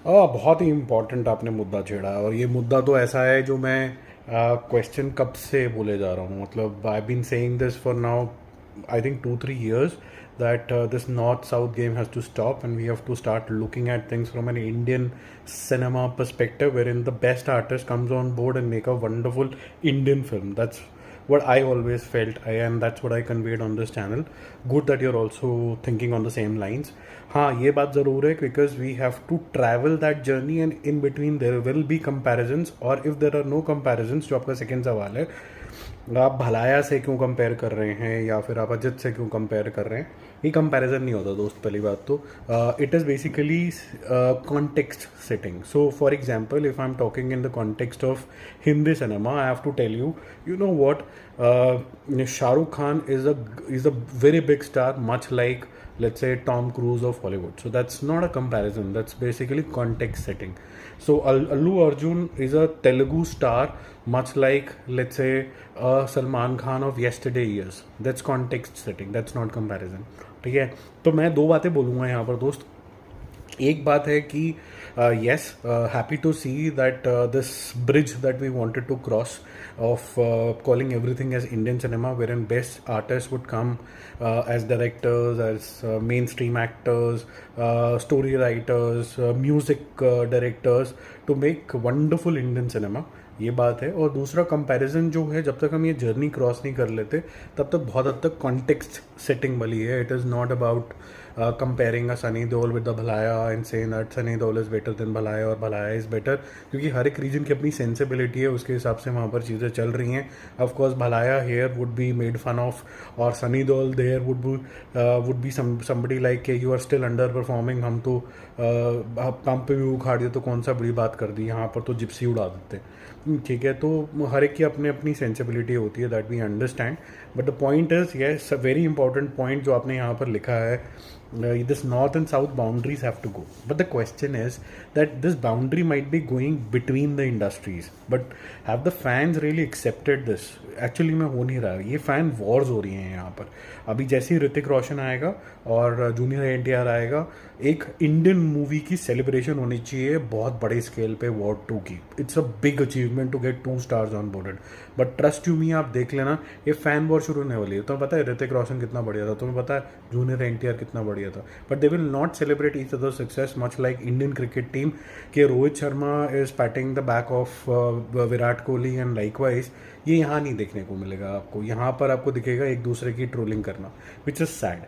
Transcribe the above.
बहुत ही इम्पोर्टेंट आपने मुद्दा छेड़ा, और ये मुद्दा तो ऐसा है जो मैं क्वेश्चन कब से बोले जा रहा हूँ। मतलब I been saying this for now I think 2-3 years that this north south game has to stop, and we have to start looking at things from an Indian cinema perspective, wherein the best artist comes on board and make a wonderful Indian film. That's what I always felt, and that's what I conveyed on this channel. Good that you're also thinking on the same lines. हाँ, ये बात ज़रूर है, because we have to travel that journey, and in between there will be comparisons, और if there are no comparisons, जो आपका second सवाल है, आप भलाया से क्यों कंपेयर कर रहे हैं या फिर आप अजित से क्यों कंपेयर कर रहे हैं, ये कंपैरिजन नहीं होता दोस्त। पहली बात तो it is basically context setting. So for example, if I am talking in the context of Hindi cinema, I have to tell you, you know what, Shah Rukh Khan is a very big star, much like, let's say, Tom Cruise of Hollywood. So that's not a comparison, that's basically context setting. So Allu Arjun is a Telugu star, much like, let's say, Salman Khan of yesterday years. That's context setting, that's not comparison. ठीक है, तो मैं दो बातें बोलूँगा यहाँ पर दोस्त। एक बात है कि yes, happy to see that this bridge that we wanted to cross of calling everything as Indian cinema, wherein best artists would come as directors, as mainstream actors, story writers, music directors, to make wonderful Indian cinema. ये बात है। और दूसरा comparison जो है, जब तक हम ये जर्नी क्रॉस नहीं कर लेते तब तक बहुत हद तक कॉन्टेक्स्ट सेटिंग वाली है। It is not about comparing a Sunny Deol with the Balayya and saying that Sunny Deol is better than Balayya और भलाया इज़ बेटर, क्योंकि हर एक रीजन की अपनी सेंसिबिलिटी है, उसके हिसाब से वहाँ पर चीज़ें चल रही हैं। Of course Balayya here would be made fun of, और Sunny Deol there would be somebody like के you are still underperforming, हम तो पंप पे भी उखाड़ दिए तो कौन सा बड़ी बात कर दी, यहाँ पर तो जिप्सी उड़ा देते। ठीक है, तो हर एक की अपनी अपनी सेंसिबिलिटी होती है, that we understand. But the point is, yes, a very important point जो आपने यहाँ पर लिखा है, this north and south boundaries have to go, but the question is that this boundary might be going between the industries, but have the fans really accepted this? Actually में हो नहीं रहा है, ये फैन वॉर्स हो रही हैं यहाँ पर। अभी जैसे ही ऋतिक रोशन आएगा और जूनियर एनटीआर आएगा, एक इंडियन मूवी की सेलिब्रेशन होनी चाहिए बहुत बड़े स्केल पे वॉर 2 की। It's a big achievement to get 2 stars onboarded, but trust you me, आप देख लेना, ये फैन वॉर शुरू होने वाली है। तुम्हें पता है ऋतिक रोशन कितना बढ़िया था, तुम्हें पता है जूनियर एनटीआर कितना बढ़िया था, but they will not celebrate each other success, much like Indian cricket team के Rohit Sharma is patting the back of Virat Kohli and likewise. ये यहाँ नहीं देखने को मिलेगा आपको, यहाँ पर आपको दिखेगा एक दूसरे की ट्रोलिंग करना, विच इज़ सैड।